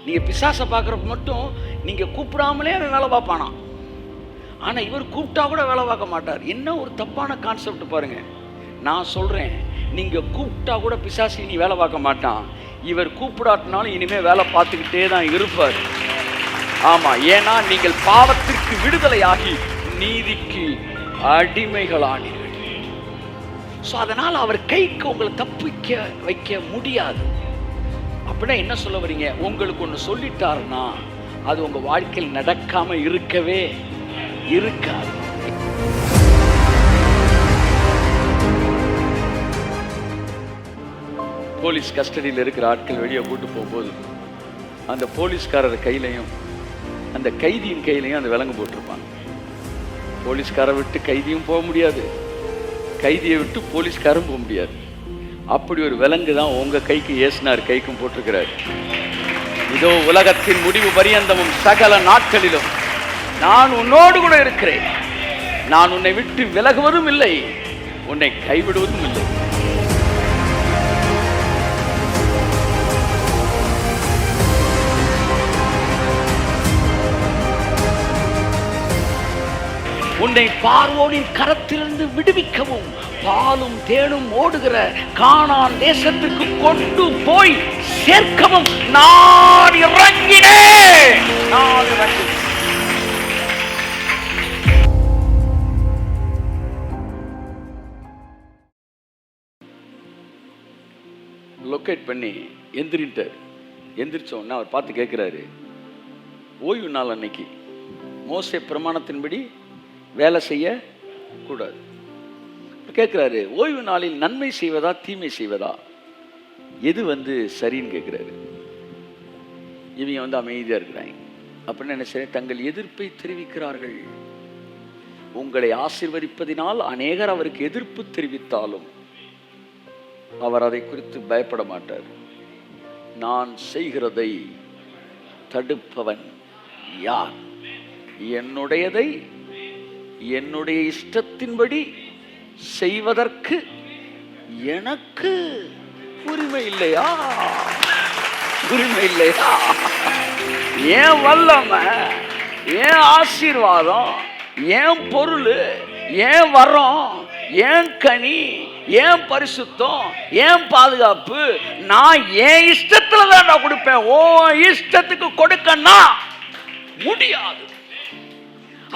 நீங்கள் பிசாசை பார்க்குறப்ப மட்டும் நீங்கள் கூப்பிடாமலே அவன் வேலை பார்ப்பானா. ஆனால் இவர் கூப்பிட்டா கூட வேலை பார்க்க மாட்டார். என்ன ஒரு தப்பான கான்செப்ட் பாருங்கள். நான் சொல்கிறேன், நீங்கள் கூப்பிட்டா கூட பிசாசு நீ வேலை பார்க்க மாட்டான். இவர் கூப்பிடாட்டினாலும் இனிமேல் வேலை பார்த்துக்கிட்டே தான் இருப்பார். ஆமாம், ஏன்னா நீங்கள் பாவத்திற்கு விடுதலையாகி நீதிக்கு அடிமைகளானீர்கள். ஸோ அதனால் அவர் கைக்கு உங்களை தப்பிக்க வைக்க முடியாது. அப்படின்னா என்ன சொல்ல வரீங்க? உங்களுக்கு ஒன்று சொல்லிட்டாருன்னா அது உங்கள் வாழ்க்கையில் நடக்காமல் இருக்கவே இருக்காது. போலீஸ் கஸ்டடியில் இருக்கிற ஆட்கள் வெளியே கூட்டு போகும்போது அந்த போலீஸ்காரர் கையிலையும் அந்த கைதியின் கையிலையும் அந்த விலங்கு போட்டிருப்பாங்க. போலீஸ்காரை விட்டு கைதியும் போக முடியாது, கைதியை விட்டு போலீஸ்காரும் போக முடியாது. அப்படி ஒரு விலங்கு தான் உங்கள் கைக்கு இயேசுனார் கைக்கும் போட்டிருக்கிறார். இதோ உலகத்தின் முடிவு பரியந்தமும் சகல நாட்களிலும் நான் உன்னோடு கூட இருக்கிறேன். நான் உன்னை விட்டு விலகுவதும் இல்லை, உன்னை கைவிடுவதும் இல்லை. உன்னை பார்வோனின் கரத்திலிருந்து விடுவிக்கவும் பாலும் தேனும் ஓடுகிற கானான் தேசத்துக்கு கொண்டு போய் சேர்க்கவும் நான் இறங்கினேன். லொக்கேட் பண்ணி எந்திரிட்டார். எந்திரிச்ச உடனே அவர் பார்த்து கேட்கிறாரு, ஓய்வு நாள் அன்னைக்கு மோசே பிரமாணத்தின்படி வேலை செய்ய கூடாது. கேட்குறாரு, ஓய்வு நாளில் நன்மை செய்வதா தீமை செய்வதா, எது சரின்னு கேட்குறாரு. இவங்க அமைதியாக இருக்கிறாங்க. அப்படின்னு என்ன செய்ய, தங்கள் எதிர்ப்பை தெரிவிக்கிறார்கள். உங்களை ஆசீர்வதிப்பதினால் அநேகர் அவருக்கு எதிர்ப்பு தெரிவித்தாலும் அவர் அதை குறித்து பயப்பட மாட்டார். நான் செய்கிறதை தடுப்பவன் யார்? என்னுடையதை என்னுடைய இஷ்டத்தின்படி செய்வதற்கு எனக்கு உரிமை இல்லையா? உரிமை இல்லையா? ஏன் வல்லமை, ஏன் ஆசீர்வாதம், ஏன் பொருள், ஏன் வரம், ஏன் கனி, ஏன் பரிசுத்தம், ஏன் பாதுகாப்பு நான் என் இஷ்டத்துல தான் நான் கொடுப்பேன். ஓ இஷ்டத்துக்கு கொடுக்கன்னா முடியாது.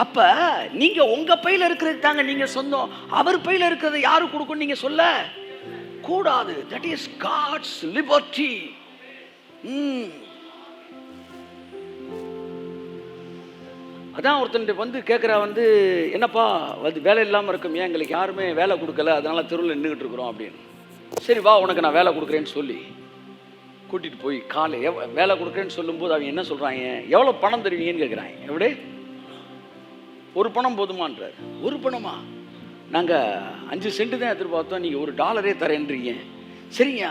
அப்ப நீங்க உங்க பையில இருக்கிறது தாங்க நீங்க சொந்தம். அவர் பையில இருக்கிறது யாரு கொடுக்கும் நீங்க சொல்ல கூடாது. That is God's liberty. அதான் ஒருத்தன் கேட்குறா, என்னப்பா வேலை இல்லாமல் இருக்கும், ஏன் எங்களுக்கு யாருமே வேலை கொடுக்கல, அதனால தெருவில் நின்றுக்கிட்டு இருக்கிறோம் அப்படின்னு. சரி வா, உனக்கு நான் வேலை கொடுக்குறேன்னு சொல்லி கூட்டிகிட்டு போய் காலை வேலை கொடுக்குறேன்னு சொல்லும்போது அவங்க என்ன சொல்கிறாங்க, எவ்வளோ பணம் தருவீங்கன்னு கேட்குறாங்க. எப்படி? ஒரு பணம் போதுமான்றார். ஒரு பணமா? நாங்கள் 5 சென்ட் தான் எதிர்பார்த்தோம், நீங்கள் $1 தரேன்றீங்க. சரிங்க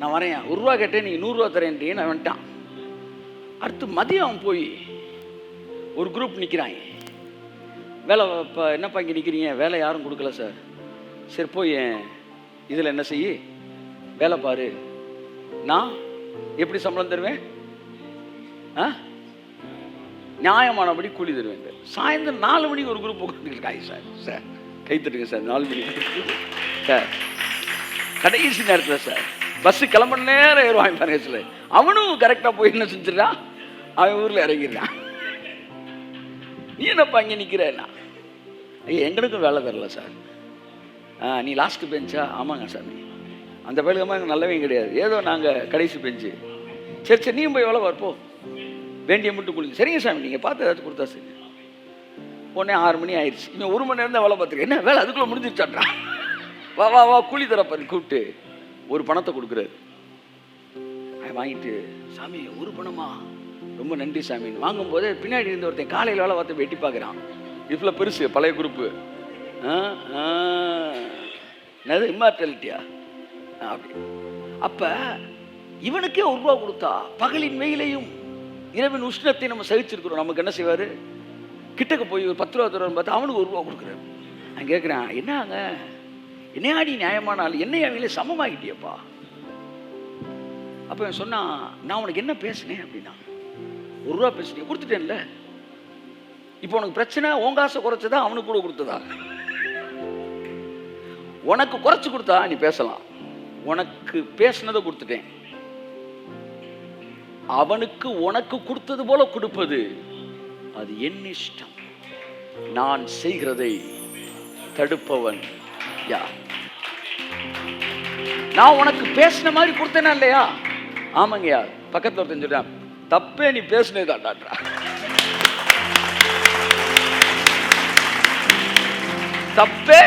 நான் வரேன். ₹1 கேட்டேன், நீங்கள் $100 தரேன்றீங்க. நான் வந்துட்டான். அடுத்து மதியம் போய் ஒரு குரூப் நிற்கிறாங்க. வேலை இப்போ என்னப்பா இங்கே நிற்கிறீங்க? வேலை யாரும் கொடுக்கல சார். சரி போய் இதில் என்ன செய்ய, வேலை பாரு, நான் எப்படி சம்பளம் தருவேன், நியாயமானபடி கூலி தருவேங்க. சாயந்தரம் 4 மணிக்கு ஒரு குரூப் உட்காந்துருக்காங்க. சார் சார் கை தட்டுங்க சார். 4 மணிக்கு சார், கடைசி நேரத்தில் சார் பஸ்ஸு கிளம்புற நேரம் ஏறுவாங்க பாருங்க சார். அவனும் கரெக்டாக போய் என்ன செஞ்சிடறான், அவன் ஊரில் இறங்கிடுறான். நீ என்னப்பா இங்கே நிற்கிறேன்னா, ஐயா எங்களுக்கும் வேலை தரல சார். நீ லாஸ்ட் பெஞ்சா? ஆமாங்க சாமி, அந்த பயிலுக்கமாக எங்களுக்கு நல்லவே கிடையாது, ஏதோ நாங்கள் கடைசி பெஞ்சு. சரி சரி நீயும் போய் வேலை பார்ப்போம், வேண்டிய மட்டும் கொடுங்க. சரிங்க சாமி நீங்கள் பார்த்து ஏதாச்சும் கொடுத்தா சரி. உடனே 6 மணி ஆயிடுச்சு. இவன் 1 மணி நேரம் தான் வேலை பார்த்துருக்கேன். என்ன வேலை அதுக்குள்ளே முடிஞ்சிருச்சான்றான். வா வா வா கூலி தரப்பாரு கூப்பிட்டு ஒரு பணத்தை கொடுக்குறாரு. வாங்கிட்டு, சாமி ஒரு பணமா, ரொம்ப நன்றி சாமின்னு வாங்கும்போது பின்னாடி இருந்த ஒருத்தன் காலையில் வேலை பார்த்து வெட்டி பார்க்குறான். இவ்வளோ பெருசு பழைய குரூப்பு. என்னது இம்மார்டாலிட்டியா அப்படி. அப்போ இவனுக்கே $1 கொடுத்தா பகலின் வெயிலையும் இரவின் உஷ்ணத்தை நம்ம சகிச்சிருக்கிறோம். நமக்கு என்ன செய்வார், கிட்டக்கு போய் ஒரு $10 தருவான்னு பார்த்தா அவனுக்கு $1 கொடுக்குறாரு. நான் கேட்குறேன், என்னங்க என்னையாடி நியாயமான ஆள், என்னையா வேலையை சமமாகிட்டியப்பா. அப்போ சொன்னான், நான் உனக்கு என்ன பேசினேன் அப்படின்னா, ₹1 பேசுறீங்க, கொடுத்துட்டேன்ல. இப்போ உனக்கு பிரச்சனை உன் காசை குறைச்சதா அவனுக்கு கூட கொடுத்ததா? உனக்கு குறைச்சு கொடுத்தா நீ பேசலாம். உனக்கு பேசினதை கொடுத்துட்டேன். அவனுக்கு உனக்கு கொடுத்தது போல கொடுப்பது அது என் இஷ்டம். நான் செய்கிறதை தடுப்பவன் யார்? நான் உனக்கு பேசின மாதிரி கொடுத்தேனா இல்லையா? ஆமாங்கய்யா. பக்கத்துல ஒருத்தன் சொல்றான், தப்பே நீ பேசினேதான்டா. தப்பே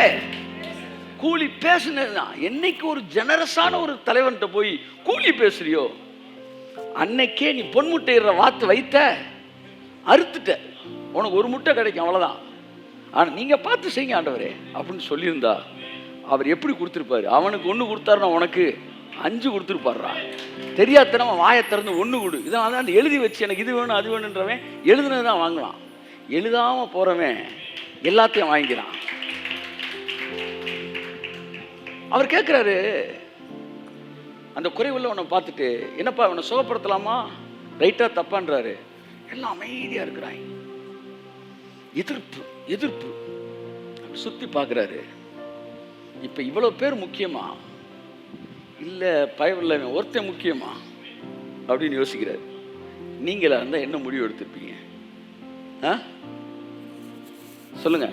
கூலி பேசுனதுதான். என்னைக்கு ஒரு ஜெனரஸான ஒரு தலைவன்கிட்ட போய் கூலி பேசுறியோ அன்னைக்கே நீ பொன்முட்டையிற வாத்து வைத்த அறுத்துட்ட. உனக்கு ஒரு முட்டை கிடைக்கும், அவ்வளவுதான். ஆனா நீங்க பார்த்து செய்யுங்க ஆண்டவரே அப்படின்னு சொல்லியிருந்தா அவர் எப்படி கொடுத்துருப்பாரு? அவனுக்கு 1 கொடுத்தாருன்னா உனக்கு 5 கொடுத்துருப்பாருடா. தெரியாதனமா வாயை திறந்து 1 கொடு. இதனால தான் எழுதி வச்சு எனக்கு இது வேணும் அது வேணுன்றவன் எழுதுனதுதான் வாங்கலாம். எழுதாம போறவன் எல்லாத்தையும் வாங்கிக்கிறான். அவர் கேட்கிறாரு, அந்த குறைவுள்ளவனை பார்த்துட்டு, என்னப்பா அவனை சுகப்படுத்தலாமா ரைட்டா தப்பான்றாரு. எல்லாம் அமைதியா இருக்கிறாங்க. எதிர்ப்பு எதிர்ப்பு. சுத்தி பார்க்குறாரு. இப்ப இவ்வளவு பேர் முக்கியமா இல்ல பயவில்லை ஒருத்தன் முக்கியமா அப்படின்னு யோசிக்கிறாரு. நீங்களா இருந்தா என்ன முடிவு எடுத்திருப்பீங்க? சொல்லுங்க.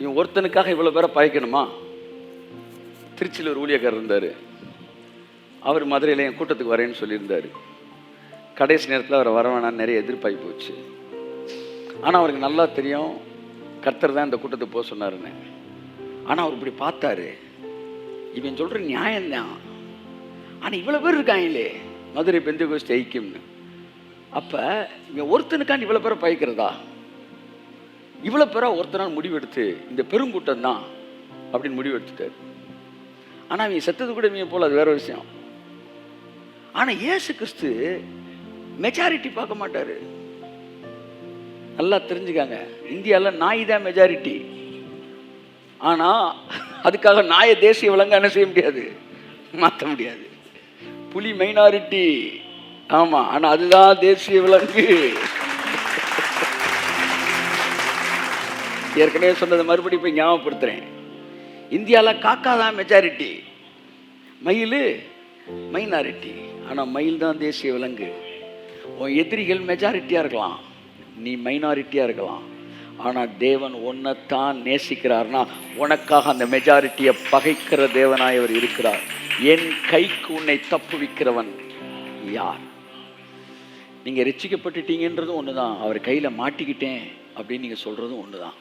இவன் ஒருத்தனுக்காக இவ்வளவு பேரை பயக்கணுமா? திருச்சியில் ஒரு ஊழியக்காரர் இருந்தார். அவர் மதுரையில் என் கூட்டத்துக்கு வரேன்னு சொல்லியிருந்தார். கடைசி நேரத்தில் அவர் வர வேணான்னு நிறைய எதிர்ப்பாகி போச்சு. ஆனால் அவருக்கு நல்லா தெரியும் கர்த்தர் தான் இந்த கூட்டத்துக்கு போக சொன்னாருன்னு. ஆனால் அவர் இப்படி பார்த்தாரு, இவன் சொல்கிற நியாயம்தான். ஆனால் இவ்வளோ பேர் இருக்காங்களே மதுரை பெந்தகோஸ்து ஐக்கியம்னு. அப்போ இவன் ஒருத்தனுக்காண்டி இவ்வளோ பேரை பயக்கிறதா? இவ்வளோ பேராக ஒருத்தனால் முடிவெடுத்து இந்த பெருங்கூட்டம் தான் அப்படின்னு முடிவு எடுத்துட்டார். ஆனால் அவங்க செத்தது கூட இவங்க போல, அது வேற விஷயம். ஆனால் இயேசு கிறிஸ்து மெஜாரிட்டி பார்க்க மாட்டாரு. நல்லா தெரிஞ்சுக்காங்க, இந்தியாவில் நாய் தான் மெஜாரிட்டி. ஆனால் அதுக்காக நாயை தேசிய விலங்கு என்ன செய்ய முடியாது, மாற்ற முடியாது. புலி மைனாரிட்டி, ஆமாம், ஆனால் அதுதான் தேசிய விலங்கு. ஏற்கனவே சொன்னதை மறுபடியும் போய் ஞாபகப்படுத்துறேன். இந்தியாவில் காக்கா தான் மெஜாரிட்டி, மயில் மைனாரிட்டி. ஆனால் மயில் தான் தேசிய விலங்கு. உன் எதிரிகள் மெஜாரிட்டியாக இருக்கலாம், நீ மைனாரிட்டியாக இருக்கலாம். ஆனால் தேவன் உன்னைத்தான் நேசிக்கிறார்னா உனக்காக அந்த மெஜாரிட்டியை பகைக்கிற தேவனாயவர் இருக்கிறார். என் கைக்கு உன்னை தப்புவிக்கிறவன் யார்? நீங்கள் ரட்சிக்கப்பட்டுட்டீங்கன்றதும் ஒன்று தான், அவர் கையில் மாட்டிக்கிட்டேன் அப்படின்னு நீங்கள் சொல்கிறதும் ஒன்று தான்.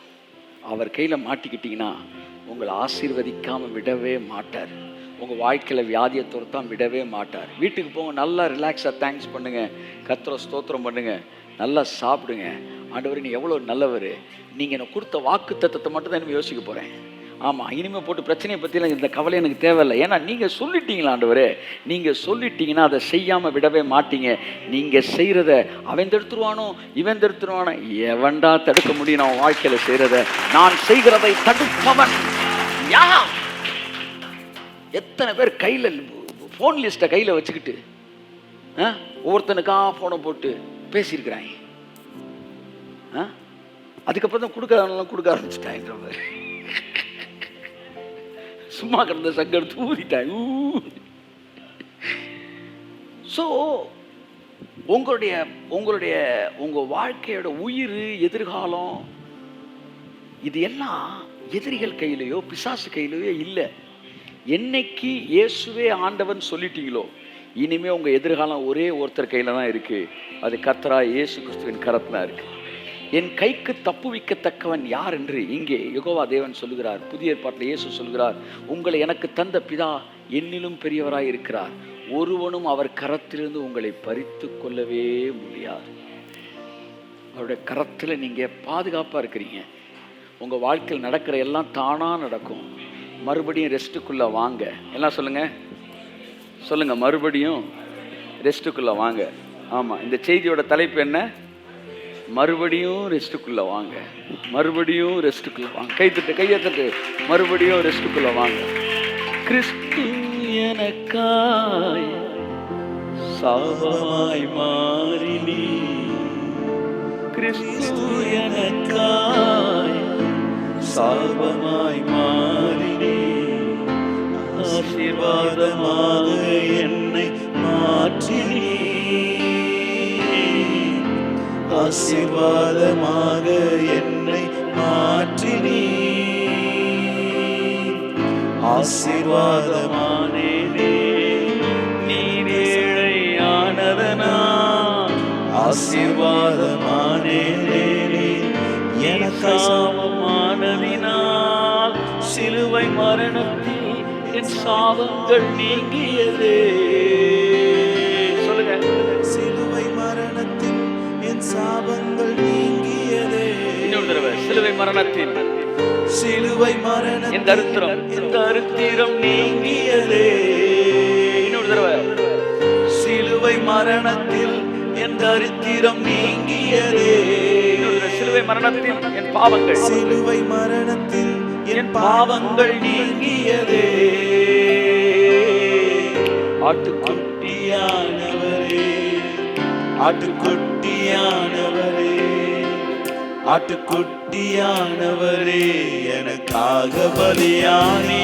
அவர் கையில் மாட்டிக்கிட்டீங்கன்னா உங்களை ஆசீர்வதிக்காமல் விடவே மாட்டார். உங்கள் வாழ்க்கையில் வியாதியை துரத்தாமல் விடவே மாட்டார். வீட்டுக்கு போங்க, நல்லா ரிலாக்ஸாக தேங்க்ஸ் பண்ணுங்கள், கர்த்தரை ஸ்தோத்திரம் பண்ணுங்கள், நல்லா சாப்பிடுங்க. ஆண்டவர் நீ எவ்வளோ நல்லவர், நீங்கள் எனக்கு கொடுத்த வாக்கு தத்தத்தை மட்டும் தான் இனிமேல் யோசிக்க போகிறேன். ஆமாம், இனிமேல் போட்டு பிரச்சனையை பற்றிலாம் இந்த கவலை எனக்கு தேவையில்லை. ஏன்னா நீங்கள் சொல்லிட்டீங்களா ஆண்டவரே, நீங்கள் சொல்லிட்டீங்கன்னா அதை செய்யாமல் விடவே மாட்டீங்க. நீங்கள் செய்கிறத அவன் தடுத்துருவானோ இவன் தடுத்துருவானோ, எவன்டா தடுக்க முடியும்? நான் வாழ்க்கையில் செய்கிறத, நான் செய்கிறதை தடுப்பவன் யார்? எத்தனை பேர் கையில் ஃபோன் லிஸ்ட்டை கையில் வச்சுக்கிட்டு ஒவ்வொருத்தனுக்கா ஃபோனை போட்டு பேசியிருக்கிறாங்க. அதுக்கப்புறம் தான் கொடுக்காதவங்களாம் கொடுக்க ஆரம்பிச்சுட்டாங்க. சும்மா கிடந்த சங்கர் தூதிட்டாங்க. ஸோ உங்கள் வாழ்க்கையோட உயிர், எதிர்காலம், இது எல்லாம் எதிரிகள் கையிலையோ பிசாசு கையிலையோ இல்லை. என்னைக்கு இயேசுவே ஆண்டவன் சொல்லிட்டீங்களோ இனிமே உங்க எதிர்காலம் ஒரே ஒருத்தர் கையில தான் இருக்கு. அது கர்த்தராகிய இயேசு கிறிஸ்துவின் கரத்துல இருக்கு. என் கைக்கு தப்புவிக்கத்தக்கவன் யார் என்று இங்கே யெகோவா தேவன் சொல்லுகிறார். புதிய ஏற்பாட்டில் இயேசு சொல்கிறார், உங்களை எனக்கு தந்த பிதா என்னிலும் பெரியவராய் இருக்கிறார், ஒருவனும் அவர் கரத்திலிருந்து உங்களை பறித்து கொள்ளவே முடியாது. அவருடைய கரத்தில் நீங்க பாதுகாப்பா இருக்கிறீங்க. உங்க வாழ்க்கையில் நடக்கிற எல்லாம் தானா நடக்கும். மறுபடியும் ரெஸ்ட்டுக்குள்ள வாங்க. எல்லாம் சொல்லுங்க, சொல்லுங்க, மறுபடியும் ரெஸ்ட்டுக்குள்ள வாங்க. ஆமா, இந்த செய்தியோட தலைப்பு என்ன? மறுபடியும் ரெஸ்ட்டுக்குள்ள வாங்க, மறுபடியும் ரெஸ்ட்டுக்குள்ள வாங்க. கையை தட்டு, மறுபடியும் ரெஸ்ட்டுக்குள்ள வாங்க. கிறிஸ்து எனக்காய் சாவாய் கிறிஸ்து எனக்காய் சாபமாய் மாறினே, ஆசீர்வாதமாக என்னை மாற்றினே, ஆசீர்வாதமாக என்னை மாற்றினே, ஆசீர்வாதமானேனே நீர் ஏழையானதனா, ஆசீர்வாதமானேனே எனக்காமமானதினால், சிலுவை மரணத்தில் என் சாபங்கள் நீங்கியதே. சொல்லுங்க. சிலுவை மரணத்தில் என் சாபங்கள் நீங்கியதே. இன்னொரு தடவை. சிலுவை மரணத்தில், சிலுவை மரணம் என் தரித்திரம் நீங்கியதே. இன்னொரு தடவை. சிலுவை மரணத்தில் என் தரித்திரம் நீங்கியதே. சிலுவை மரணத்தில் என் பாவங்கள், சிலுவை மரணத்தில் என் பாவங்கள் நீங்கியதே. ஆட்டுக்குட்டியானவரே, ஆட்டுக்குட்டியானவரே, ஆட்டுக்குட்டியானவரே எனக்காக பலியானே,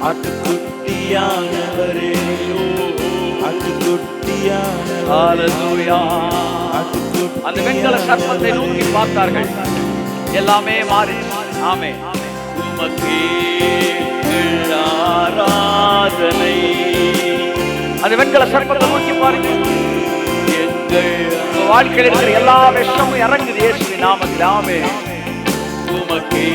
ஆட்டுக்குட்டியானவரே, ஆட்டுக்குட்டியானவரே. அந்த வெண்கல சர்ப்பத்தை நோக்கி பார்த்தார்கள், எல்லாமே மாறி. ஆமே. உமக்கே ஆராதனை. அந்த வெண்கல சர்ப்பத்தை நோக்கி பாருங்க. எங்கள் வாழ்க்கையில் இருக்கிற எல்லா விஷமும் இறங்குது இயேசுவின் நாமத்தில். ஆமே. உமக்கே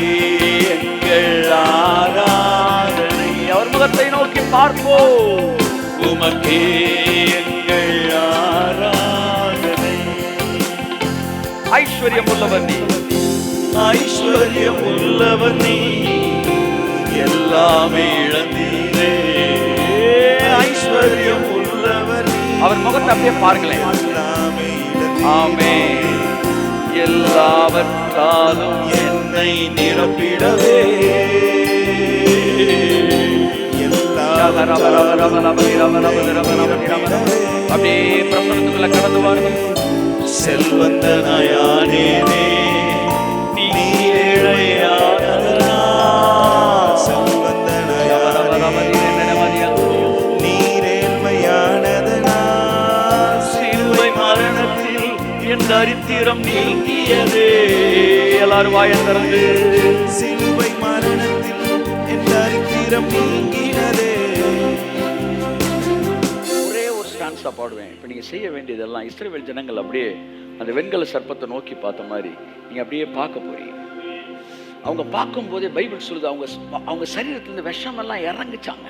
எங்கள் ஆராதனை. அவர் முகத்தை நோக்கி பார்ப்போம். உமக்கே எங்கள் ஆராதனை. ஐஸ்வர்யம் உள்ளவர் நீ, ஐஸ்வர்யம் உள்ளவர் நீ, எல்லாமே இழந்தீரே. ஐஸ்வர்யம் உள்ளவர் நீ. அவர் முகத்தை அப்படியே பாருங்களேன். ஆமே. எல்லாவற்றாலும் என்னை நிரப்பிடவே, அப்படியே பிரசனத்துக்குள்ள கடந்து வாருங்கள். செல்வந்தனாயானேனே நீ ஏழையானதனா, நீரேழ்மையானதனா, சிலுவை மரணத்தில் என் தரித்திரம் நீங்கியதே. எல்லாரும் வாயை திறந்து. சிலுவை மரணத்தில் என் தரித்திரம் நீங்கினதே. ஒரே ஒரு ஸ்டான்ஸா பாடுவேன். இப்ப நீங்க செய்ய வேண்டியதெல்லாம் இஸ்ரவேல் ஜனங்கள் அப்படியே அந்த வெண்கல சர்ப்பத்தை நோக்கி பார்த்த மாதிரி நீங்க அப்படியே பார்க்க போறீங்க. அவங்க பார்க்கும் போதே பைபிள் சொல்லுது, அவங்க சரீரத்துல விஷமெல்லாம் இறங்குச்சாங்க.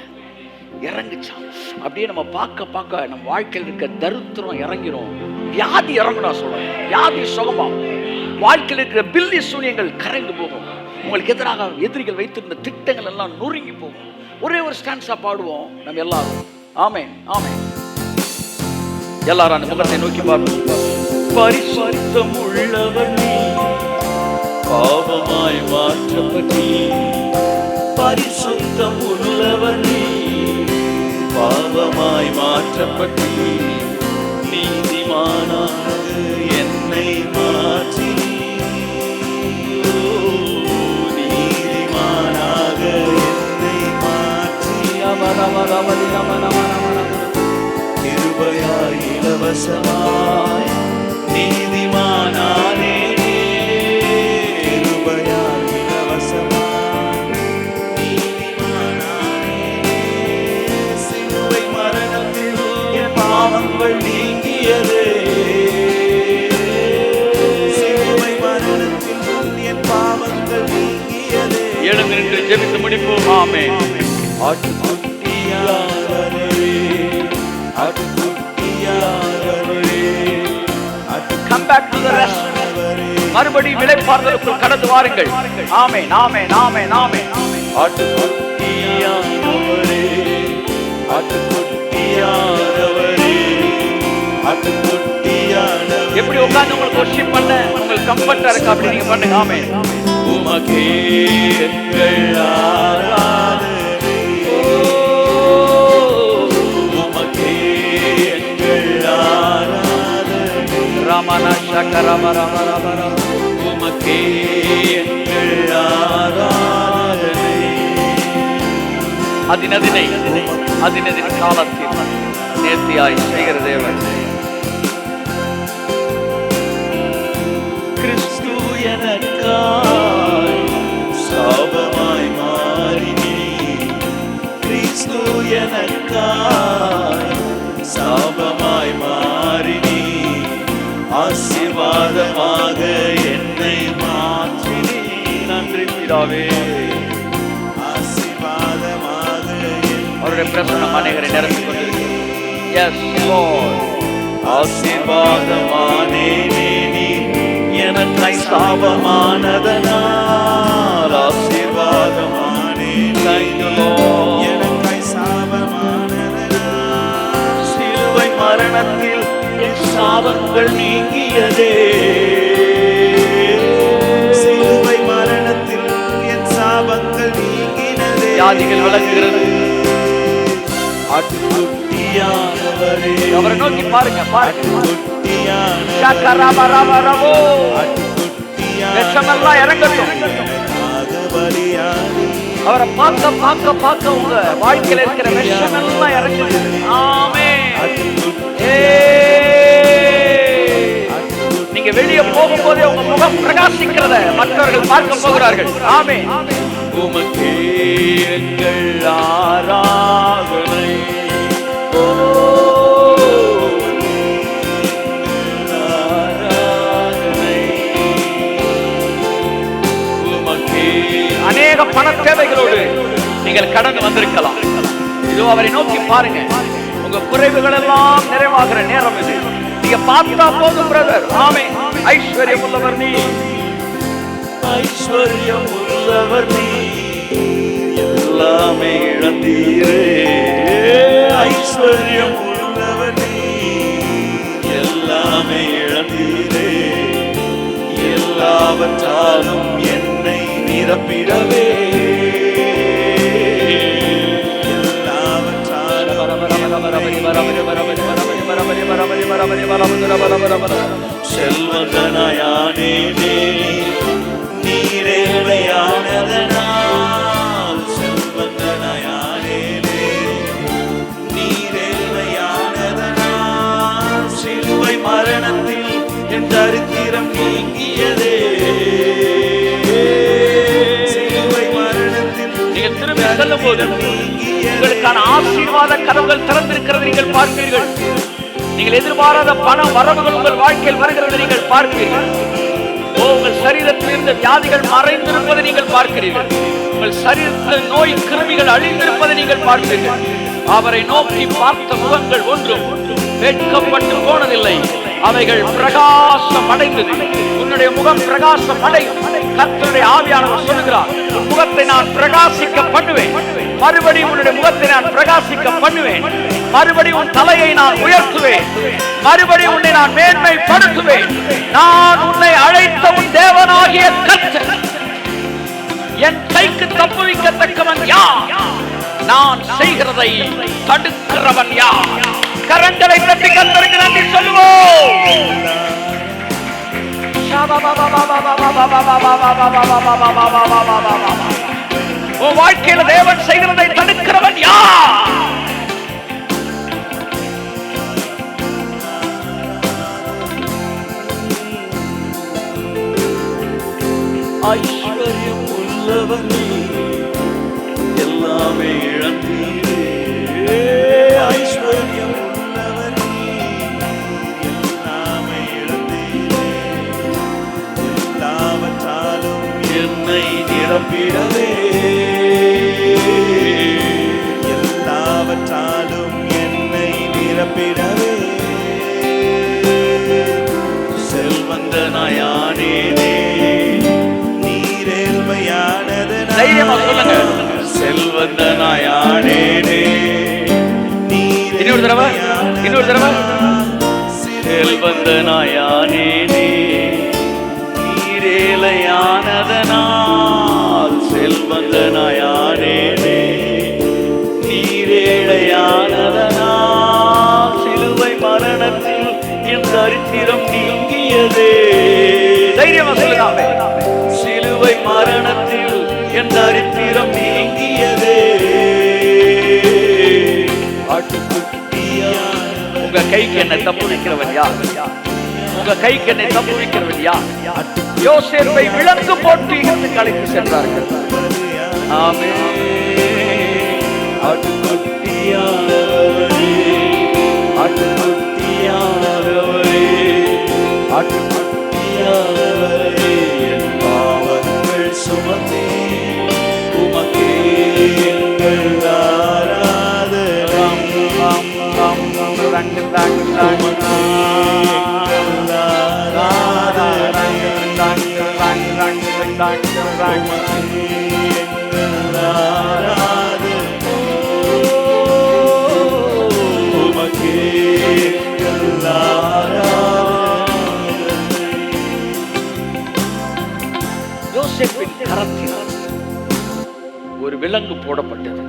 அப்படியே நம்ம பார்க்க நம்ம வாழ்க்கையில் இருக்க தரித்திரம் இறங்கிரும், வியாதி இறங்கணும். சொல்றேன், வியாதி சுகமாகும். வாழ்க்கையில் இருக்கிற பில்லி சூனியங்கள் கரைந்து போகும். உங்களுக்கு எதிராக எதிரிகள் வைத்திருந்த திட்டங்கள் எல்லாம் நொறுங்கி போகும். ஒரே ஒரு ஸ்டான்ஸா பாடுவோம் நம்ம எல்லாரும். ஆமென், ஆமென். எல்லாரும் அந்த முகத்தை நோக்கி பார்ப்போம். பரிசுத்தம் உள்ளவர் நீ, பாவமாய் மாற்றப்பட்டீ. பரிசுத்தம் உள்ளவர் நீ, பாவமாய் மாற்றப்பட்டீ. நீதிமானாக என்னை மாற்றி, நீதிமானாக என்னை மாற்றி. கிருபையாய் இலவசமாய் நீதிமானானே, கிருபையாய் இலவசமாய் நீதிமானானே. சிலுவை மரணத்தில் என் பாவங்கள் நீங்கியதே, சிலுவை மரணத்தில் என் பாவங்கள் நீங்கியதே. எழுந்து நின்று ஜெபித்து முடிப்போம். ஆமென். ஆட்டுக்குட்டியானவரே, ஆட்டுக்குட்டியானவரே, come back to the rest. மறுபடியும் விளைப்பாறுதலுக்குள் கடந்து வாருங்கள். ஆமென், ஆமென், ஆமென், ஆமென். ஆட்டுக்குட்டியானவரே, ஆட்டுக்குட்டியானவரே, ஆட்டுக்குட்டியானவரே. எப்படி உட்கார்ந்து உங்களுக்கு வர்ஷிப் பண்ண உங்களுக்கு கம்ஃபர்ட்டா இருக்கு அப்படி நீங்க பண்ணுங்க. ஆமென். உமக்கே எங்கள் ஆராதனை, உமக்கே எங்கள் ஆராதனை. ராமா உமக்கே எங்கள் ஆராதனை. அதினதின் காலத்தில் நேர்த்தியாய் செய்கிற தேவன். கிறிஸ்து எனக்காய் சாபமாய் மாறினே, கிறிஸ்து எனக்காய் சாபமாய் மாறினே, ஆசீர்வாதமாக என்னை மாற்றினே. நன்றி பிதாவே. ஆசீர்வாதமாக அவருடைய பிரசன்னம் அநேகரை நிரப்பிக் கொண்டிருக்கிறது. S Lord. ஆசீர்வாதமானேனே நீ எனக்கு சாபமானதனால், ஆசீர்வாதமானே எனக்கு சாபமானதனால், சிலுவை மரணத்தில் என் சாபங்கள் நீங்கியதே, சிலுவை மரணத்தில் என் சாபங்கள் நீங்கினதே. வியாதிகள் விளங்குகிறது. ஆட்டுக்குட்டியானவரே, அவரை நோக்கி பாருங்க, விஷமெல்லாம் இறங்கட்டும். அவரை பார்க்க பார்க்க பார்க்க உங்க வாழ்க்கையில் இருக்கிற விஷமெல்லாம் இறங்குது. ஆமென். நீங்க வெளியே போகும்போதே உங்க முகம் பிரகாசிக்கிறத மற்றவர்கள் பார்க்க போகிறார்கள். ஆமென். உமக்கே எங்கள் ஆராதனை. அநேக பண தேவைகளோடு நீங்கள் கடந்து வந்திருக்கலாம். இதோ அவரை நோக்கி பாருங்க. உங்க குறைவுகள் எல்லாம் நிறைவாகிற நேரம் இது. நீங்க பார்த்தா போதும் பிரதர். ஆமென். ஐஸ்வர்யம் உள்ளவர் நீ, ஐஸ்வர்யம் உள்ளவர் நீ, எல்லாமே இழந்தீரே. ஐஸ்வர்யம் உள்ளவர் நீ, எல்லாமே இழந்தீரே. எல்லாவற்றாலும் என்னை நிரப்பிடவே, செல்வந்தனாயானே நீரேவையானதனால், செல்வந்தனாயானே நீரேவையானதனால், சிலுவை மரணத்தில் என் தரித்திரம் நீங்கியதே. சிலுவை மரணத்தில் நீங்கள் திரும்பி செல்லும் போது உங்களுக்கான ஆசீர்வாத கதவுகள் திறந்திருக்கிறது நீங்கள் பார்ப்பீர்கள். நீங்கள் எதிர்பாராத பண வரவுகள் உங்கள் வாழ்க்கையில் வருகிறது நீங்கள் பார்ப்பீர்கள். உங்கள் சரீரத்தில் இருந்த வியாதிகள் மறைந்திருப்பதை நீங்கள் பார்க்கிறீர்கள். உங்கள் சரீரத்தில் நோய் கிருமிகள் அழிந்திருப்பதை நீங்கள் பார்ப்பீர்கள். அவரை நோக்கி பார்த்த முகங்கள் ஒன்றும் வெட்கப்பட்டு போனதில்லை. அவைகள் பிரகாசம் அடைந்தது. உன்னுடைய முகம் பிரகாசம் அடையும். கர்த்தருடைய ஆவியானவர் சொல்லுகிறார், முகத்தை நான் பிரகாசிக்க பண்ணுவேன். மறுபடியும் உன்னுடைய முகத்தை நான் பிரகாசிக்க பண்ணுவேன். மறுபடியும் உன் தலையை நான் உயர்த்துவேன். மறுபடியும் உன்னை நான் மேன்மைப்படுத்துவேன். நான் உன்னை அழைத்த உன் தேவனாகிய கர்த்தர். என் கைக்கு தப்புவிக்கத்தக்கவன் யார்? நான் செய்கிறதை தடுக்கிறவன் யார்? கரங்களை தட்டி கர்த்தருக்கு நன்றி சொல்லுவோம். உன் வாழ்க்கையில தேவன் செய்கிறதை தடுக்கிறவன் யார்? ஐஸ்வர்யம் உள்ளவன் எல்லாமே இழந்தீரே. ஐஸ்வர்யம் உள்ளவன் எல்லாமே இழந்தீரே. எல்லாவற்றாலும் என்னை நிரப்பிடவே, எல்லாவற்றாலும் என்னை நிரப்பிடவே. செல்வந்தனாயானேனே தைரியமா சொல்லுங்க. செல்வந்தனாயானேனே இன்னொரு தடவை, இன்னொரு தடவை. செல்வந்தனாயானேனே நீரேழையானதனால், செல்வந்தனாயானேனே நீரேழையானதனால், சிலுவை மரணத்தில் என் தரித்திரம் நீங்கி நீங்கியதே. தைரியமா சொல்லுங்க. சிலுவை மரணத்தில் என் தரித்திரம் நீங்கியதே. ஆட்டுக்குட்டியானவரே, உங்க கைக்கு என்னை தப்பு வைக்கிறவன் யார்? உங்க கைக்கு என்னை தப்பு வைக்கிறவன் யார்? யோசேப்பை விலங்கு போட்டு எகிப்துக்கு அழைத்து சென்றார்கள். ஆமென். ஆட்டுக்குட்டியானவரே, ஆட்டுக்குட்டியானவரே, ஆட்டுக்குட்டியானவரே, என் பாவங்கள் சுமந்தே உமக்கே எங்கள் ஆராதனை. உமக்கே எங்கள் ஆராதனை. உமக்கே எங்கள் ஆராதனை. யோசேப்பின் கரத்தில் ஒரு விலங்கு போடப்பட்டது.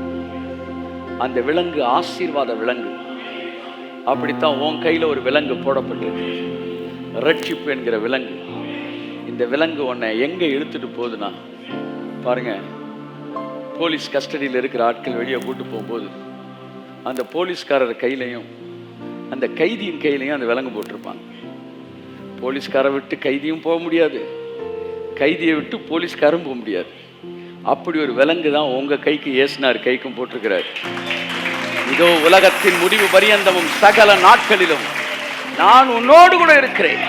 அந்த விலங்கு ஆசீர்வாத விலங்கு. அப்படித்தான் உன் கையில ஒரு விலங்கு போடப்பட்டிருக்கு, ரட்சிப்பு என்கிற விலங்கு. இந்த விலங்கு உன்னை எங்க இழுத்துட்டு போகுதுன்னா பாருங்க, போலீஸ் கஸ்டடியில் இருக்கிற ஆட்கள் வெளியே கூட்டு போகும்போது அந்த போலீஸ்காரர் கையிலையும் அந்த கைதியின் கையிலையும் அந்த விலங்கு போட்டிருப்பாங்க. போலீஸ்காரை விட்டு கைதியும் போக முடியாது, கைதியை விட்டு போலீஸ்காரும் போக முடியாது. அப்படி ஒரு விலங்கு தான் உங்க கைக்கு இயேசுனார் கைக்கும் போட்டிருக்கிறார். இதோ உலகத்தின் முடிவு பரியந்தமும் சகல நாட்களிலும் நான் உன்னோடு கூட இருக்கிறேன்.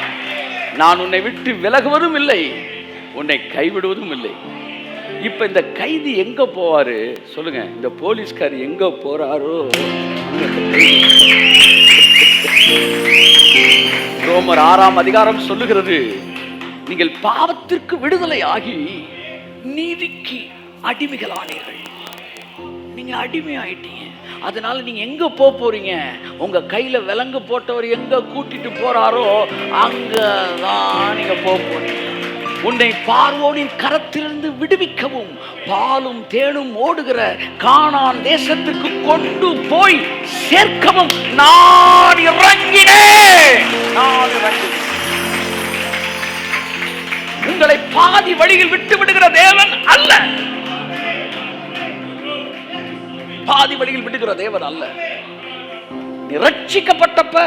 நான் உன்னை விட்டு விலகுவதும் இல்லை, உன்னை கைவிடுவதும் இல்லை. இப்ப இந்த கைதி எங்க போவாரு சொல்லுங்க? இந்த போலீஸ்கார் எங்க போறாரோ ரோமர் 6ஆம் அதிகாரம் சொல்லுகிறது, நீங்கள் பாவத்திற்கு விடுதலை ஆகி நீதிக்கு அடிமைகளானீர்கள். நீங்க அடிமை ஆயிட்டீங்க. அதனால நீங்க எங்க போறீங்க? உங்க கையில விலங்கு போட்டவர் எங்க கூட்டிட்டு போறாரோ அங்கதான் நீங்க போறீங்க. உன்னை பார்வோனின் கரத்திலிருந்து விடுவிக்கவும் பாலும் தேனும் ஓடுகிற கானான் தேசத்திற்கு கொண்டு போய் சேர்க்கவும் நான் இறங்கினேன். உங்களை பாதி வழியில் விட்டு விடுகிற தேவன் அல்ல. பாதி வழியில் விடுகிற தேவன் அல்ல. நீ ரட்சிக்கப்பட்டப்ப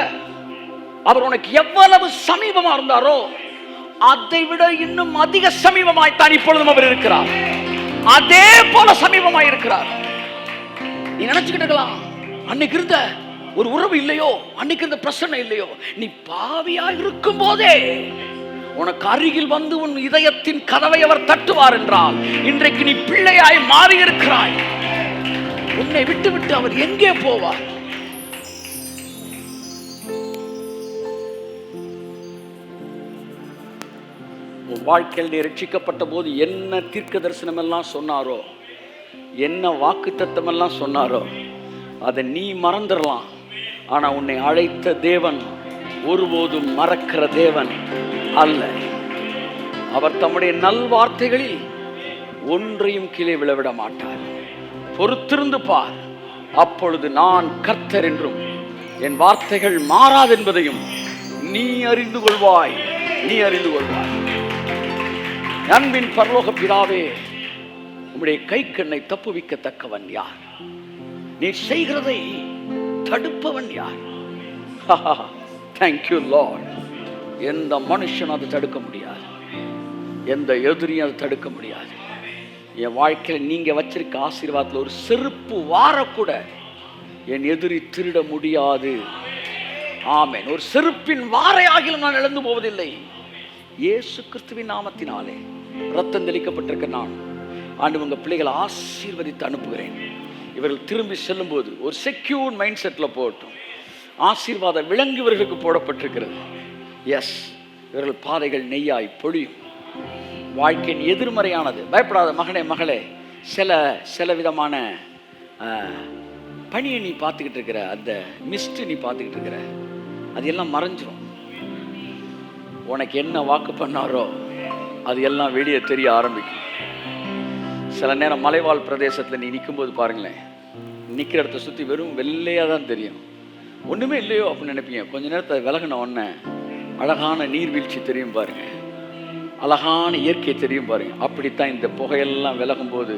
அவர் உனக்கு எவ்வளவு சமீபமா இருந்தாரோ அதை விட இன்னும் அதிக சமீபமாய்த்தான் இப்பொழுதும் அவர் இருக்கிறார். அதே போல சமீபமாய் இருக்கிறார். நீ நினைச்சுக்கிட்டு இருக்கலாம், அன்னைக்கு இருந்த ஒரு உறவு இல்லையோ, அன்னைக்கு இருந்த பிரச்சனை இல்லையோ. நீ பாவியா இருக்கும் போதே உனக்கு அருகில் வந்து உன் இதயத்தின் கதவை அவர் தட்டுவார் என்றால் இன்றைக்கு நீ பிள்ளையாய் மாறி இருக்கிறாய். உன்னை விட்டு விட்டு அவர் எங்கே போவார்? உன் வாழ்க்கையில் நீ ரட்சிக்கப்பட்ட போது என்ன தீர்க்க தரிசனம் எல்லாம் சொன்னாரோ, என்ன வாக்கு தத்தம் எல்லாம் சொன்னாரோ அதை நீ மறந்துடலாம். ஆனா உன்னை அழைத்த தேவன் ஒருபோதும் மறக்கிற தேவன் அல்ல. அவர் தம்முடைய நல்வார்த்தைகளில் ஒன்றையும் கீழே விழவிட மாட்டார். பொறுத்திருந்து பார், அப்பொழுது நான் கர்த்தர் என்றும் என் வார்த்தைகள் மாறாது என்பதையும் நீ அறிந்து கொள்வாய். நீ அறிந்து கொள்வாய். அன்பின் பரலோக பிதாவே, உம்முடைய கைக்கண்ணை தப்புவிக்கத்தக்கவன் யார்? நீ செய்கிறதை தடுப்பவன் யார்? Thank you Lord. எந்த மனுஷன் அதை தடுக்க முடியாது, எந்த எதிரியும் அதை தடுக்க முடியாது. என் வாழ்க்கையில் நீங்க வச்சிருக்க ஆசீர்வாதத்தில் ஒரு செருப்பு வார கூட என் எதிரி திருட முடியாது. ஆமென். ஒரு செருப்பின் வாரையாகிலும் நான் இழந்து போவதில்லை. இயேசு கிறிஸ்துவின் நாமத்தினாலே ரத்தம் தெளிக்கப்பட்டிருக்க நான் ஆண்டவங்க பிள்ளைகளை ஆசீர்வதித்து அனுப்புகிறேன். இவர்கள் திரும்பி செல்லும் போது ஒரு செக்யூர் மைண்ட் செட்ல போகட்டும். ஆசீர்வாத விலங்கு இவர்களுக்கு போடப்பட்டிருக்கிறது. எஸ், இவர்கள் பாதைகள் நெய்யாய் பொழியும். வாழ்க்கையின் எதிர்மறையானது பயப்படாத மகனே மகளே. சில விதமான பணியை நீ பார்த்துக்கிட்டு இருக்கிற, அந்த மிஸ்ட் நீ பார்த்துக்கிட்டு இருக்கிற, அது எல்லாம் மறைஞ்சிரும். உனக்கு என்ன வாக்கு பண்ணாரோ அது எல்லாம் வெளியே தெரிய ஆரம்பிக்கும். சில நேரம் மலைவாழ் பிரதேசத்தில் நீ நிற்கும்போது பாருங்களேன், நிற்கிற இடத்த சுற்றி வெறும் வெள்ளையாக தான் தெரியும். ஒன்றுமே இல்லையோ அப்படின்னு நினைப்பீங்க. கொஞ்ச நேரத்தை விலகின உடனே அழகான நீர்வீழ்ச்சி தெரியும் பாருங்க, அழகான இயற்கை தெரியும் பாருங்க. அப்படித்தான் இந்த புகையெல்லாம் விலகும் போது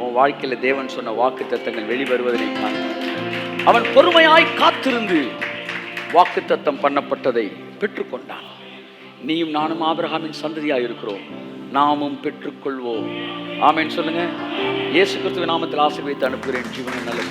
உன் வாழ்க்கையில தேவன் சொன்ன வாக்குத்தத்தங்கள் வெளிவருவதை காண்பார். அவன் பொறுமையாய் காத்திருந்து வாக்குத்தத்தம் பண்ணப்பட்டதை பெற்றுக்கொண்டான். நீயும் நானும் ஆபிரகாமின் சந்ததியாய் இருக்கிறோம், நாமும் பெற்றுக்கொள்வோம். ஆமென் சொல்லுங்க. இயேசு கிறிஸ்துவின் நாமத்தில் ஆசீர்வதித்து அனுப்புகிறேன். ஜீவன நல்ல